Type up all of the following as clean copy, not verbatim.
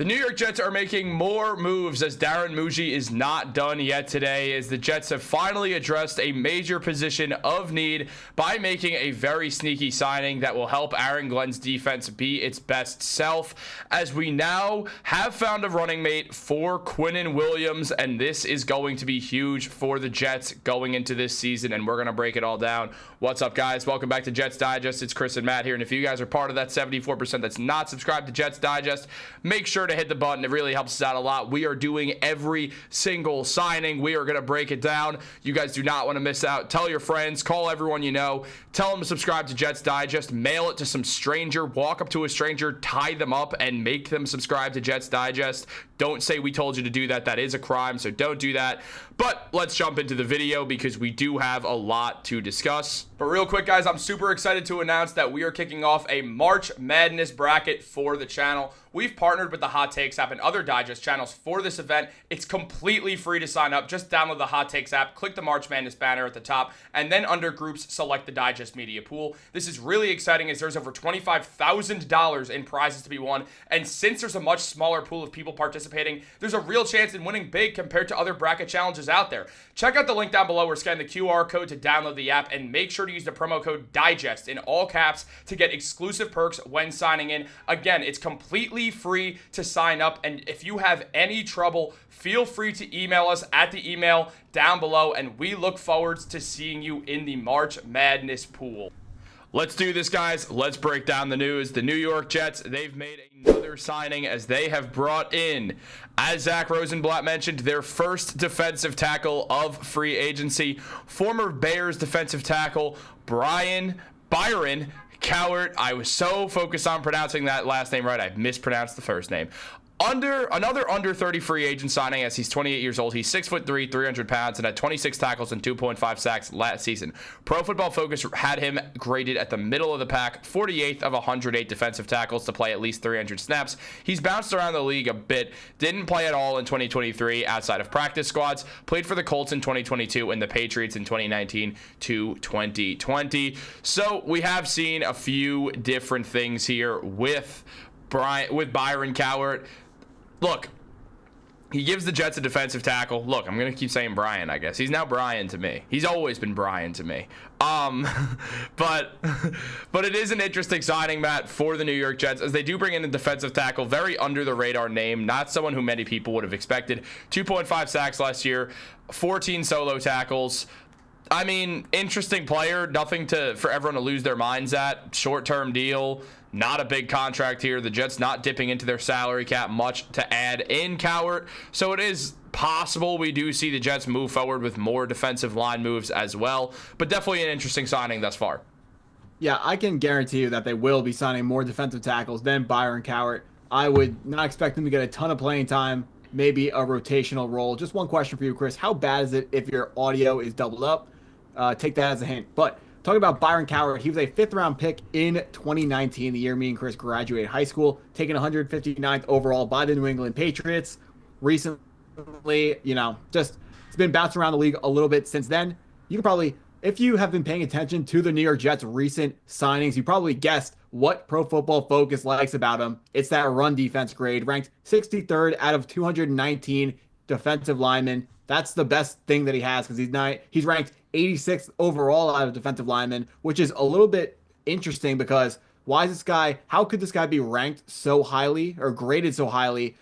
The New York Jets are making more moves as Darren Mougey is not done yet today, as the Jets have finally addressed a major position of need by making a very sneaky signing that will help Aaron Glenn's defense be its best self, as we now have found a running mate for Quinnen Williams, and this is going to be huge for the Jets going into this season, and we're going to break it all down. What's up, guys? Welcome back to Jets Digest. It's Chris and Matt here, and if you guys are part of that 74% that's not subscribed to Jets Digest, make sure to hit the button. It really helps us out a lot. We are doing every single signing. We are going to break it down. You guys do not want to miss out. Tell your friends, call everyone you know, tell them to subscribe to Jets Digest, mail it to some stranger, walk up to a stranger, tie them up, and make them subscribe to Jets Digest. Don't say we told you to do that. That is a crime, so don't do that. But let's jump into the video because we do have a lot to discuss. But real quick, guys, I'm super excited to announce that we are kicking off a March Madness bracket for the channel. We've partnered with the Hot Takes app and other Digest channels for this event. It's completely free to sign up. Just download the Hot Takes app, click the March Madness banner at the top, and then under groups, select the Digest Media Pool. This is really exciting as there's over $25,000 in prizes to be won. And since there's a much smaller pool of people participating, there's a real chance in winning big compared to other bracket challenges out there. Check out the link down below or scan the QR code to download the app, and make sure to use the promo code DIGEST in all caps to get exclusive perks when signing in. Again, it's completely free to sign up, and if you have any trouble, feel free to email us at the email down below, and we look forward to seeing you in the March Madness pool. Let's do this, guys. Let's break down the news. The New York Jets, they've made another signing as they have brought in, as Zach Rosenblatt mentioned, their first defensive tackle of free agency, former Bears defensive tackle Byron Cowart. I was so focused on pronouncing that last name right, I mispronounced the first name. Another under 30 free agent signing as he's 28 years old. He's 6'3", 300 pounds, and had 26 tackles and 2.5 sacks last season. Pro Football Focus had him graded at the middle of the pack, 48th of 108 defensive tackles to play at least 300 snaps. He's bounced around the league a bit, didn't play at all in 2023 outside of practice squads, played for the Colts in 2022 and the Patriots in 2019 to 2020. So we have seen a few different things here with Byron Cowart. Look, he gives the Jets a defensive tackle. Look, I'm going to keep saying Brian, I guess. He's now Brian to me. He's always been Brian to me. But it is an interesting signing, Matt, for the New York Jets, as they do bring in a defensive tackle, very under the radar name, not someone who many people would have expected. 2.5 sacks last year, 14 solo tackles. I mean, interesting player, nothing for everyone to lose their minds at. Short-term deal, not a big contract here. The Jets not dipping into their salary cap much to add in Cowart. So it is possible we do see the Jets move forward with more defensive line moves as well. But definitely an interesting signing thus far. Yeah, I can guarantee you that they will be signing more defensive tackles than Byron Cowart. I would not expect them to get a ton of playing time, maybe a rotational role. Just one question for you, Chris. How bad is it if your audio is doubled up? Take that as a hint. But talking about Byron Cowart, he was a 5th-round pick in 2019, the year me and Chris graduated high school, taken 159th overall by the New England Patriots. Recently, it's been bouncing around the league a little bit since then. You can probably, if you have been paying attention to the New York Jets' recent signings, you probably guessed what Pro Football Focus likes about him. It's that run defense grade, ranked 63rd out of 219 defensive linemen. That's the best thing that he has, because he's ranked 86th overall out of defensive linemen, which is a little bit interesting because how could this guy be ranked so highly or graded so highly,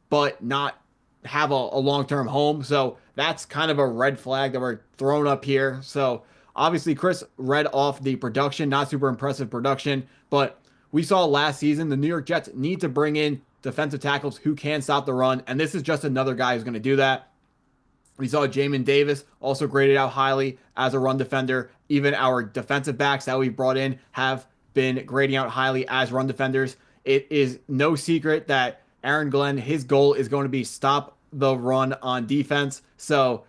but not have a long-term home? So that's kind of a red flag that we're throwing up here. So obviously Chris read off the production, not super impressive production, but we saw last season the New York Jets need to bring in defensive tackles who can stop the run, and this is just another guy who's going to do that. We saw Jamin Davis also graded out highly as a run defender. Even our defensive backs that we brought in have been grading out highly as run defenders. It is no secret that Aaron Glenn, his goal is going to be stop the run on defense. So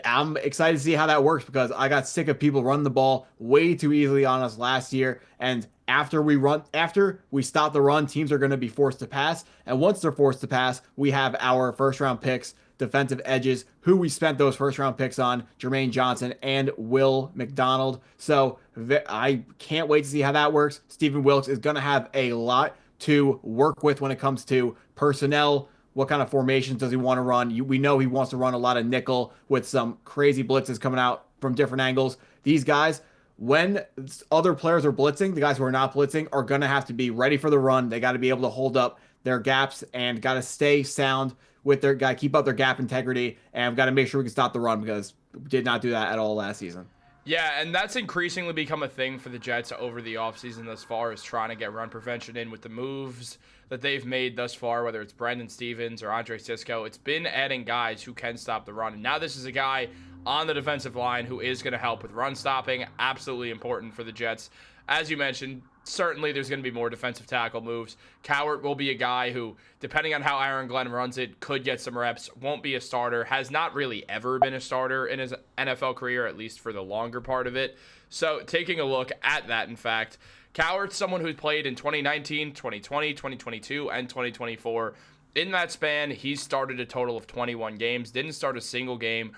I'm excited to see how that works, because I got sick of people running the ball way too easily on us last year. And after we stop the run, teams are going to be forced to pass. And once they're forced to pass, we have our first-round picks, defensive edges, who we spent those first-round picks on, Jermaine Johnson and Will McDonald. So I can't wait to see how that works. Stephen Wilkes is going to have a lot to work with when it comes to personnel. What kind of formations does he want to run? We know he wants to run a lot of nickel with some crazy blitzes coming out from different angles. These guys, when other players are blitzing, the guys who are not blitzing are going to have to be ready for the run. They got to be able to hold up their gaps and got to stay sound with their guy, keep up their gap integrity, and got to make sure we can stop the run because we did not do that at all last season. Yeah, and that's increasingly become a thing for the Jets over the offseason thus far, is trying to get run prevention in with the moves that they've made thus far, whether it's Brandon Stevens or Andre Sisco. It's been adding guys who can stop the run. And now this is a guy on the defensive line who is going to help with run stopping. Absolutely important for the Jets. As you mentioned, certainly there's going to be more defensive tackle moves. Cowart will be a guy who, depending on how Aaron Glenn runs it, could get some reps, won't be a starter, has not really ever been a starter in his NFL career, at least for the longer part of it. So taking a look at that, in fact, Cowart's someone who's played in 2019, 2020, 2022, and 2024. In that span, he's started a total of 21 games, didn't start a single game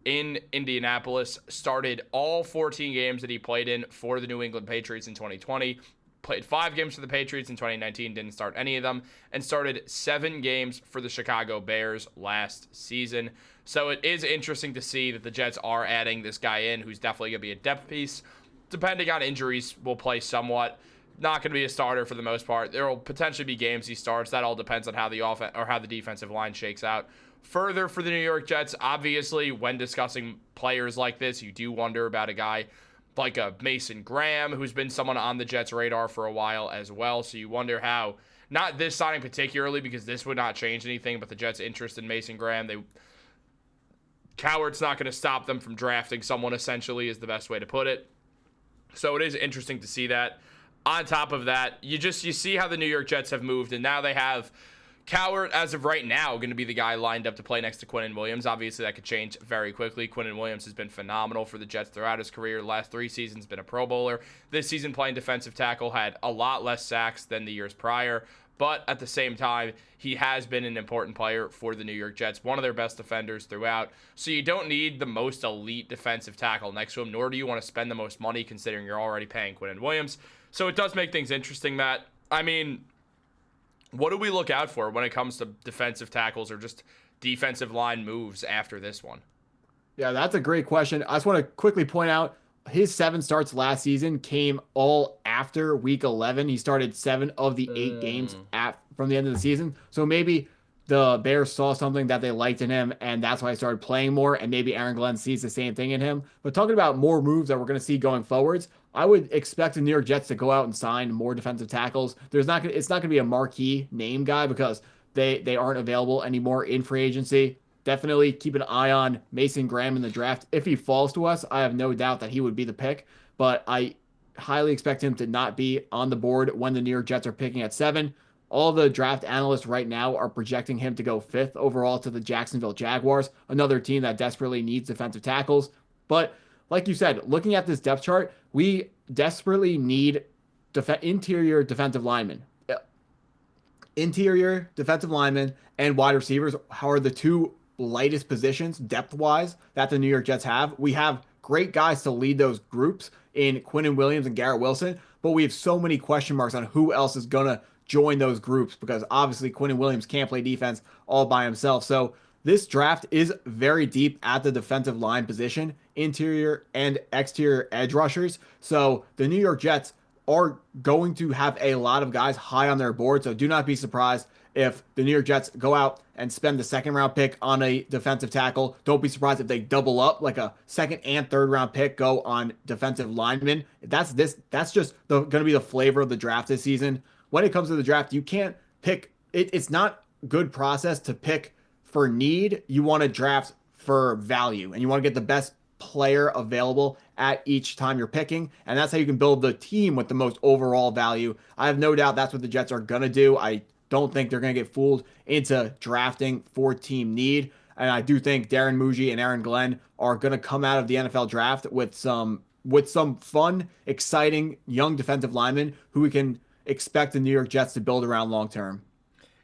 in Indianapolis, started all 14 games that he played in for the New England Patriots in 2020, played 5 games for the Patriots in 2019, didn't start any of them, and started 7 games for the Chicago Bears last season. So it is interesting to see that the Jets are adding this guy in who's definitely going to be a depth piece. Depending on injuries, will play somewhat. Not going to be a starter for the most part. There will potentially be games he starts. That all depends on how the offense or how the defensive line shakes out. Further for the New York Jets, obviously, when discussing players like this, you do wonder about a guy like a Mason Graham, who's been someone on the Jets' radar for a while as well. So you wonder how, not this signing particularly, because this would not change anything, but the Jets' interest in Mason Graham, Cowart's not going to stop them from drafting someone, essentially, is the best way to put it. So it is interesting to see that. On top of that, you see how the New York Jets have moved, and now they have Cowart, as of right now, going to be the guy lined up to play next to Quinnen Williams. Obviously, that could change very quickly. Quinnen Williams has been phenomenal for the Jets throughout his career. The last 3 seasons, been a Pro Bowler. This season, playing defensive tackle, had a lot less sacks than the years prior. But at the same time, he has been an important player for the New York Jets, one of their best defenders throughout. So you don't need the most elite defensive tackle next to him, nor do you want to spend the most money considering you're already paying Quinnen Williams. So it does make things interesting, Matt. I mean, what do we look out for when it comes to defensive tackles or just defensive line moves after this one? Yeah, that's a great question. I just want to quickly point out his 7 starts last season came all after week 11. He started 7 of the 8 games from the end of the season. So maybe the Bears saw something that they liked in him, and that's why he started playing more, and maybe Aaron Glenn sees the same thing in him. But talking about more moves that we're going to see going forwards, I would expect the New York Jets to go out and sign more defensive tackles. It's not going to be a marquee name guy because they aren't available anymore in free agency. Definitely keep an eye on Mason Graham in the draft. If he falls to us, I have no doubt that he would be the pick, but I highly expect him to not be on the board when the New York Jets are picking at 7. All the draft analysts right now are projecting him to go 5th overall to the Jacksonville Jaguars, another team that desperately needs defensive tackles. But like you said, looking at this depth chart, we desperately need interior defensive linemen. Interior defensive linemen and wide receivers are the 2 lightest positions depth-wise that the New York Jets have. We have great guys to lead those groups in Quinnen Williams and Garrett Wilson, but we have so many question marks on who else is going to join those groups because obviously Quinnen Williams can't play defense all by himself. So this draft is very deep at the defensive line position, interior and exterior edge rushers. So the New York Jets are going to have a lot of guys high on their board. So do not be surprised if the New York Jets go out and spend the 2nd round pick on a defensive tackle. Don't be surprised if they double up, like a 2nd and 3rd round pick go on defensive linemen. That's just going to be the flavor of the draft this season. When it comes to the draft, you can't pick. It's not good process to pick for need. You want to draft for value, and you want to get the best player available at each time you're picking, and that's how you can build the team with the most overall value. I have no doubt that's what the Jets are going to do. I don't think they're going to get fooled into drafting for team need, and I do think Darren, Mougey, and Aaron Glenn are going to come out of the NFL draft with some fun, exciting young defensive linemen who we can expect the New York Jets to build around long term.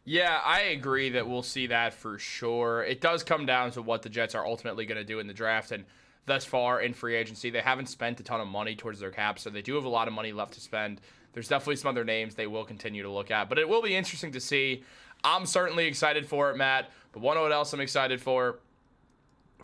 Yeah, I agree that we'll see that for sure. It does come down to what the Jets are ultimately going to do in the draft, and thus far in free agency, they haven't spent a ton of money towards their cap, so they do have a lot of money left to spend. there's definitely some other names they will continue to look at. But it will be interesting to see. I'm certainly excited for it, Matt. But one know what else I'm excited for?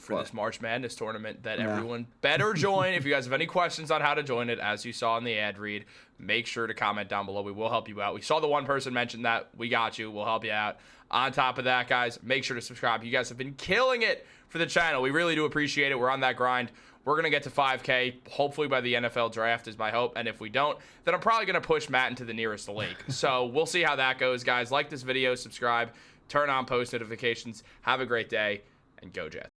This March Madness tournament that everyone better join. If you guys have any questions on how to join it, as you saw in the ad read, make sure to comment down below. We will help you out. We saw the one person mention that. We got you. We'll help you out. On top of that, guys, make sure to subscribe. You guys have been killing it for the channel. We really do appreciate it. We're on that grind. We're going to get to 5K, hopefully by the NFL draft is my hope. And if we don't, then I'm probably going to push Matt into the nearest lake. So we'll see how that goes, guys. Like this video, subscribe, turn on post notifications. Have a great day, and go Jets.